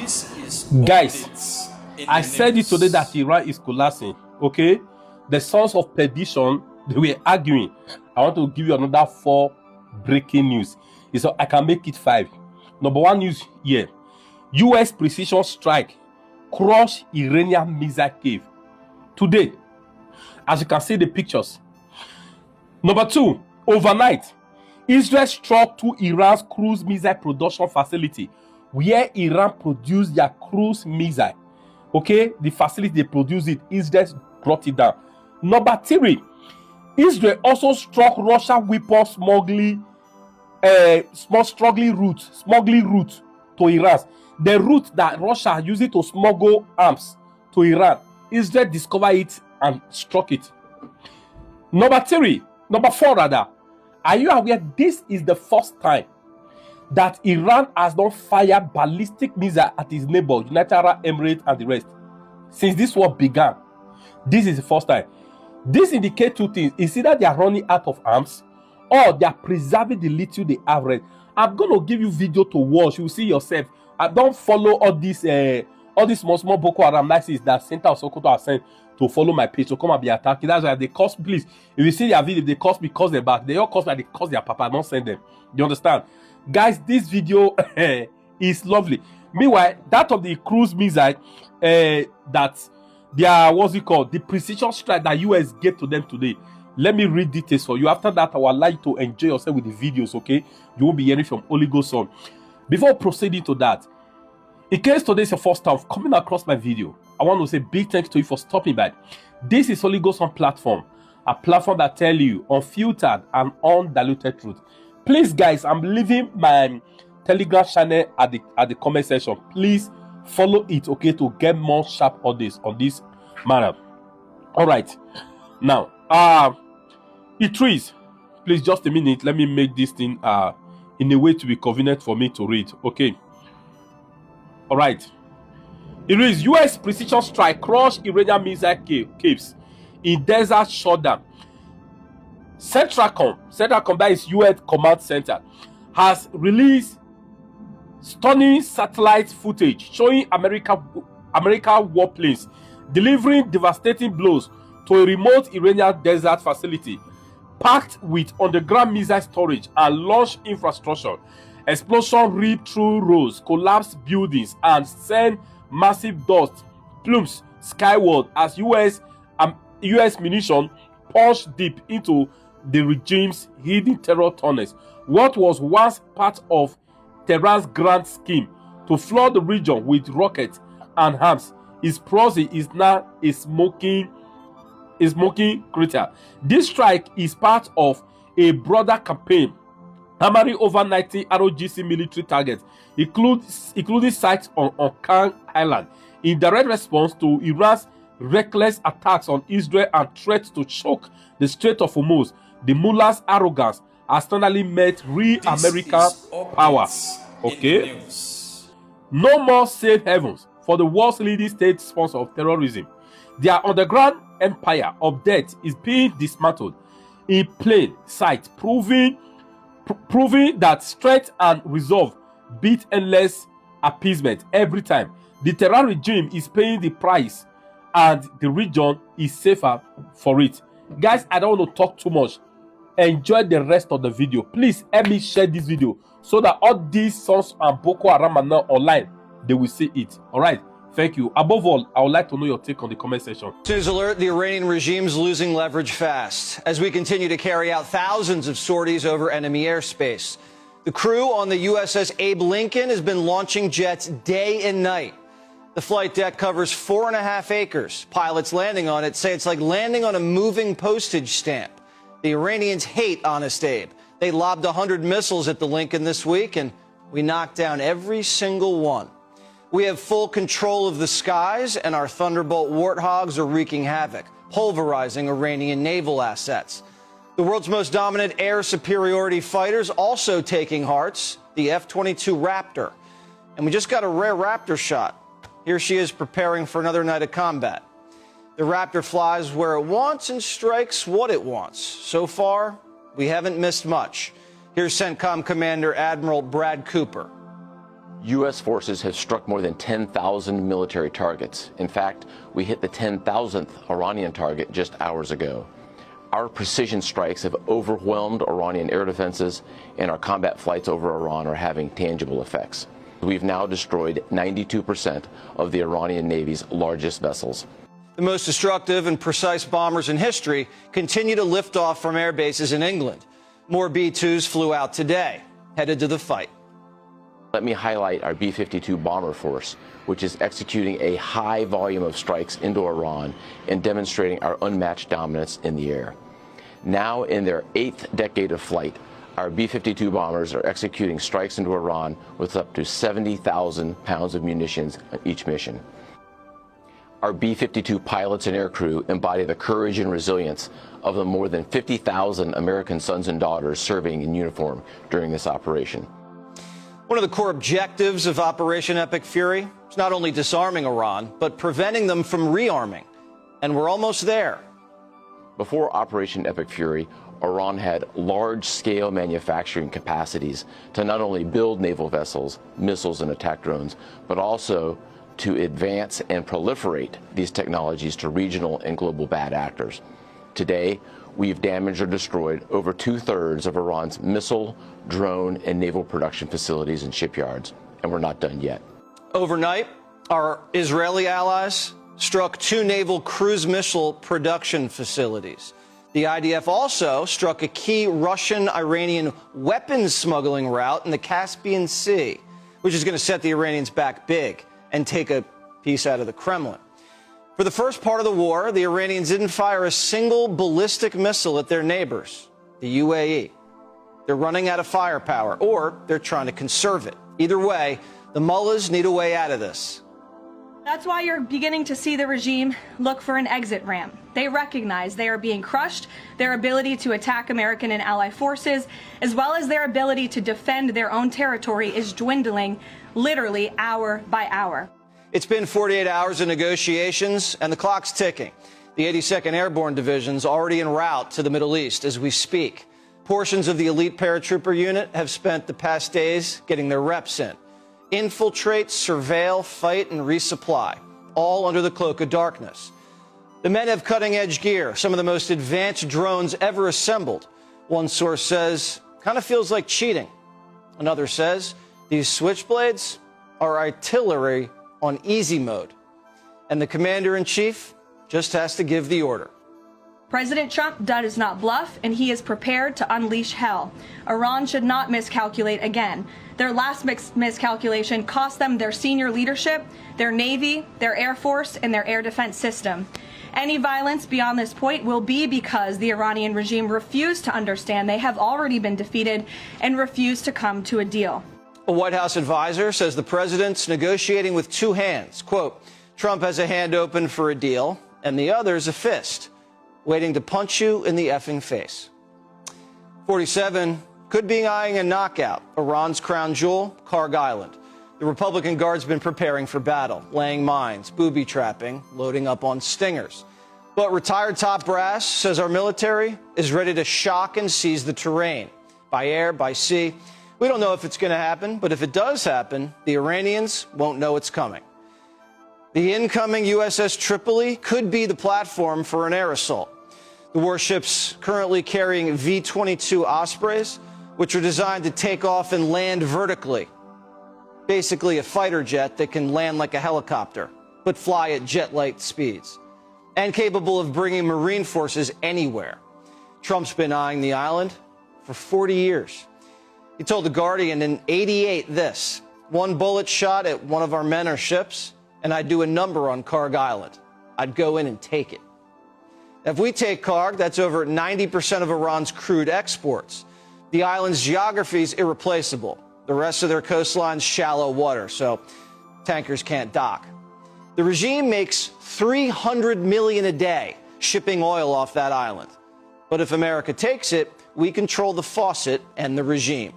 This is Guys, I said it today that Iran is collapsing. Okay, the sons of perdition, they were arguing. I want to give you another 4 breaking news. So I can make it 5. Number 1 news here: U.S. precision strike crush Iranian missile cave today, as you can see the pictures. Number 2, overnight, Israel struck to Iran's cruise missile production facility, where Iran produced their cruise missile. Okay, the facility they produce it, Israel brought it down. Number 3, Israel also struck Russia weapon smuggling route to Iran. The route that Russia used to smuggle arms to Iran, Israel discovered it and struck it. Number 4 rather, are you aware this is the first time that Iran has not fired ballistic missile at its neighbor, United Arab Emirates and the rest? Since this war began, this is the first time. This indicates 2 things. It's either they are running out of arms or they are preserving the little they have. I'm going to give you video to watch. You will see yourself. Don't follow all these small Boko Haram Nazis that Center of Sokoto are sent to follow my page to come and be attacking. That's why they cost. Please, if you see their video, they cost because they're back. They all cost like they cost their papa. Don't send them. You understand, guys? This video is lovely. Meanwhile, that of the cruise missile, that they are, what's it called, the precision strike that US gave to them today. Let me read details for you. After that, I would like to enjoy yourself with the videos. Okay, you won't be hearing from Holy Ghost on. Before proceeding to that, in case today is your first time coming across my video, I want to say big thanks to you for stopping by. This is Holy Ghost on platform, a platform that tells you unfiltered and undiluted truth. Please, guys, I'm leaving my Telegram channel at the comment section. Please follow it, okay, to get more sharp updates on this matter. All right, now, Idris, please just a minute. Let me make this thing in a way to be convenient for me to read. Okay. All right. It is U.S. precision strike crush Iranian missile caves in desert shutdown. Centracom, that is U.S. Command Center, has released stunning satellite footage showing American warplanes delivering devastating blows to a remote Iranian desert facility packed with underground missile storage and launch infrastructure. Explosion ripped through roads, collapsed buildings, and sent massive dust plumes skyward as US munition punched deep into the regime's hidden terror tunnels. What was once part of Tehran's grand scheme to flood the region with rockets and arms is now a smoking crater. This strike is part of a broader campaign hammering over 90 ROGC military targets, including sites on Khan Island, in direct response to Iran's reckless attacks on Israel and threats to choke the Strait of Hormuz. The mullah's arrogance has finally met real American power. Okay? No more safe havens for the world's leading state sponsor of terrorism. Their underground empire of death is being dismantled in plain sight, proving that strength and resolve beat endless appeasement every time. The Tehran regime is paying the price, and the region is safer for it. Guys, I don't want to talk too much. Enjoy the rest of the video. Please help me share this video so that all these sons and Boko Haram are now online. They will see it. All right. Thank you. Above all, I would like to know your take on the comment section. News alert: the Iranian regime's losing leverage fast as we continue to carry out thousands of sorties over enemy airspace. The crew on the USS Abe Lincoln has been launching jets day and night. The flight deck covers 4.5 acres. Pilots landing on it say it's like landing on a moving postage stamp. The Iranians hate Honest Abe. They lobbed 100 missiles at the Lincoln this week, and we knocked down every single one. We have full control of the skies, and our Thunderbolt Warthogs are wreaking havoc, pulverizing Iranian naval assets. The world's most dominant air superiority fighters also taking hearts, the F-22 Raptor. And we just got a rare Raptor shot. Here she is preparing for another night of combat. The Raptor flies where it wants and strikes what it wants. So far, we haven't missed much. Here's CENTCOM Commander Admiral Brad Cooper. U.S. forces have struck more than 10,000 military targets. In fact, we hit the 10,000th Iranian target just hours ago. Our precision strikes have overwhelmed Iranian air defenses, and our combat flights over Iran are having tangible effects. We've now destroyed 92% of the Iranian Navy's largest vessels. The most destructive and precise bombers in history continue to lift off from air bases in England. More B-2s flew out today, headed to the fight. Let me highlight our B-52 bomber force, which is executing a high volume of strikes into Iran and demonstrating our unmatched dominance in the air. Now in their 8th decade of flight, our B-52 bombers are executing strikes into Iran with up to 70,000 pounds of munitions on each mission. Our B-52 pilots and aircrew embody the courage and resilience of the more than 50,000 American sons and daughters serving in uniform during this operation. One of the core objectives of Operation Epic Fury is not only disarming Iran, but preventing them from rearming. And we're almost there. Before Operation Epic Fury, Iran had large-scale manufacturing capacities to not only build naval vessels, missiles, and attack drones, but also to advance and proliferate these technologies to regional and global bad actors. Today, we've damaged or destroyed over 2/3 of Iran's missile, drone, and naval production facilities and shipyards, and we're not done yet. Overnight, our Israeli allies struck 2 naval cruise missile production facilities. The IDF also struck a key Russian-Iranian weapons smuggling route in the Caspian Sea, which is going to set the Iranians back big and take a piece out of the Kremlin. For the first part of the war, the Iranians didn't fire a single ballistic missile at their neighbors, the UAE. They're running out of firepower, or they're trying to conserve it. Either way, the mullahs need a way out of this. That's why you're beginning to see the regime look for an exit ramp. They recognize they are being crushed, their ability to attack American and ally forces, as well as their ability to defend their own territory is dwindling literally hour by hour. It's been 48 hours of negotiations, and the clock's ticking. The 82nd Airborne Division's already en route to the Middle East as we speak. Portions of the elite paratrooper unit have spent the past days getting their reps in. Infiltrate, surveil, fight, and resupply, all under the cloak of darkness. The men have cutting-edge gear, some of the most advanced drones ever assembled. One source says, kind of feels like cheating. Another says, these switchblades are artillery on easy mode. And the commander-in-chief just has to give the order. President Trump does not bluff, and he is prepared to unleash hell. Iran should not miscalculate again. Their last miscalculation cost them their senior leadership, their Navy, their Air Force, and their air defense system. Any violence beyond this point will be because the Iranian regime refused to understand they have already been defeated and refused to come to a deal. A White House advisor says the president's negotiating with 2 hands. Quote, Trump has a hand open for a deal, and the other's a fist, waiting to punch you in the effing face. 47 could be eyeing a knockout. Iran's crown jewel, Karg Island. The Republican Guard's been preparing for battle, laying mines, booby trapping, loading up on stingers. But retired top brass says our military is ready to shock and seize the terrain, by air, by sea. We don't know if it's going to happen, but if it does happen, the Iranians won't know it's coming. The incoming USS Tripoli could be the platform for an air assault. The warship's currently carrying V-22 Ospreys, which are designed to take off and land vertically. Basically a fighter jet that can land like a helicopter, but fly at jet-like speeds. And capable of bringing Marine forces anywhere. Trump's been eyeing the island for 40 years. He told The Guardian in '88 this: one bullet shot at one of our men or ships, and I'd do a number on Karg Island. I'd go in and take it. If we take Karg, that's over 90% of Iran's crude exports. The island's geography is irreplaceable. The rest of their coastline's shallow water, so tankers can't dock. The regime makes $300 million a day shipping oil off that island. But if America takes it, we control the faucet and the regime.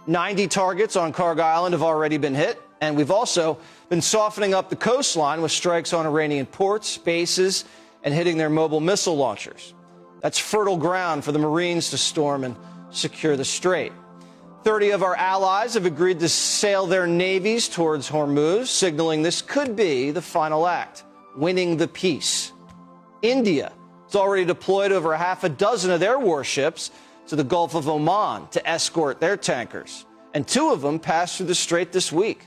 90 targets on Karg Island have already been hit, and we've also been softening up the coastline with strikes on Iranian ports, bases, and hitting their mobile missile launchers. That's fertile ground for the Marines to storm and secure the strait. 30 of our allies have agreed to sail their navies towards Hormuz, signaling this could be the final act, winning the peace. India has already deployed over half a dozen of their warships to the Gulf of Oman to escort their tankers, and 2 of them passed through the strait this week.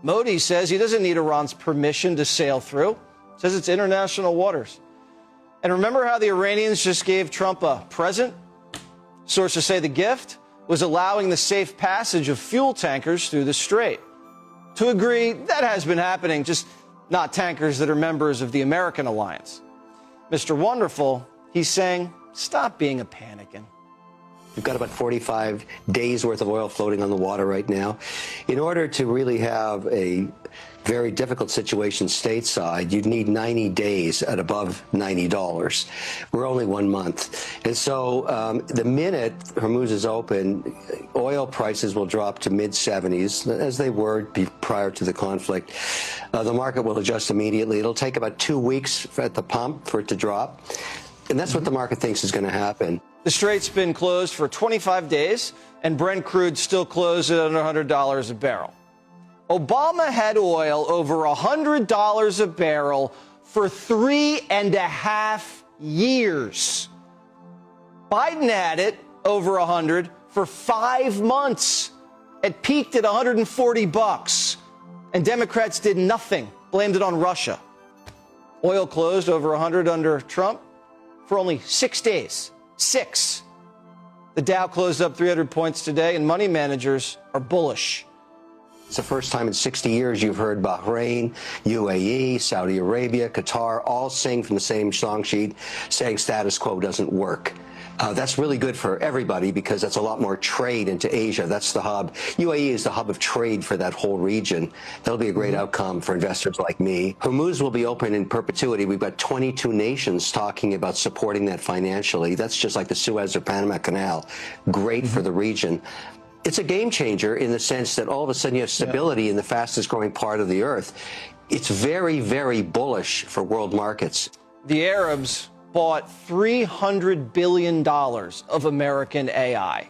Modi says he doesn't need Iran's permission to sail through, says it's international waters. And remember how the Iranians just gave Trump a present? Sources say the gift was allowing the safe passage of fuel tankers through the strait. To agree, that has been happening, just not tankers that are members of the American alliance. Mr. Wonderful, he's saying, stop being a panicking. We've got about 45 days worth of oil floating on the water right now. In order to really have a very difficult situation stateside, you'd need 90 days at above $90. We're only 1 month. And so the minute Hormuz is open, oil prices will drop to mid-70s, as they were prior to the conflict. The market will adjust immediately. It'll take about 2 weeks at the pump for it to drop. And that's what the market thinks is going to happen. The strait's been closed for 25 days, and Brent crude still closed at under $100 a barrel. Obama had oil over $100 a barrel for 3.5 years. Biden had it over 100 for 5 months. It peaked at $140, and Democrats did nothing, blamed it on Russia. Oil closed over 100 under Trump for only 6 days. 6. The Dow closed up 300 points today, and money managers are bullish. It's the first time in 60 years you've heard Bahrain, UAE, Saudi Arabia, Qatar all sing from the same song sheet saying status quo doesn't work. That's really good for everybody because that's a lot more trade into Asia. That's the hub. UAE is the hub of trade for that whole region. That'll be a great outcome for investors like me. Hormuz will be open in perpetuity. We've got 22 nations talking about supporting that financially. That's just like the Suez or Panama Canal. Great for the region. It's a game changer in the sense that all of a sudden you have stability in the fastest growing part of the earth. It's very, very bullish for world markets. The Arabs bought $300 billion of American AI.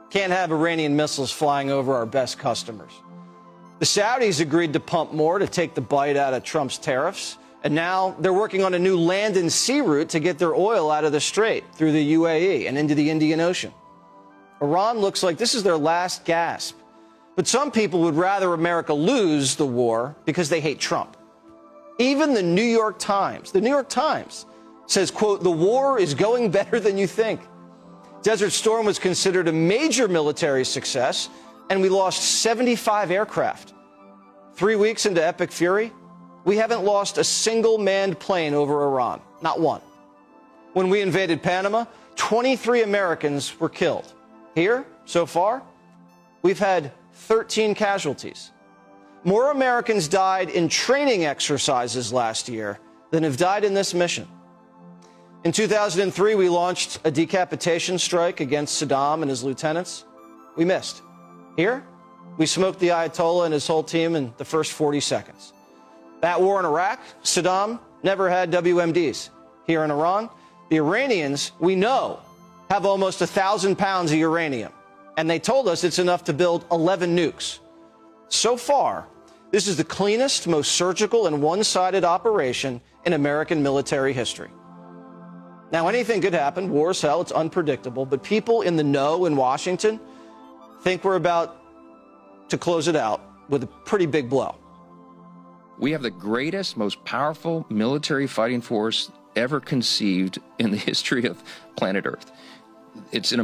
Can't have Iranian missiles flying over our best customers. The Saudis agreed to pump more to take the bite out of Trump's tariffs, and now they're working on a new land and sea route to get their oil out of the strait through the UAE and into the Indian Ocean. Iran looks like this is their last gasp. But some people would rather America lose the war because they hate Trump. Even the New York Times says, quote, the war is going better than you think. Desert Storm was considered a major military success, and we lost 75 aircraft. 3 weeks into Epic Fury, we haven't lost a single manned plane over Iran, not one. When we invaded Panama, 23 Americans were killed. Here, so far, we've had 13 casualties. More Americans died in training exercises last year than have died in this mission. In 2003, we launched a decapitation strike against Saddam and his lieutenants. We missed. Here, we smoked the Ayatollah and his whole team in the first 40 seconds. That war in Iraq, Saddam never had WMDs. Here in Iran, the Iranians, we know, have almost 1,000 pounds of uranium, and they told us it's enough to build 11 nukes. So far, this is the cleanest, most surgical, and one-sided operation in American military history. Now, anything could happen. War is hell. It's unpredictable. But people in the know in Washington think we're about to close it out with a pretty big blow. We have the greatest, most powerful military fighting force ever conceived in the history of planet Earth. It's an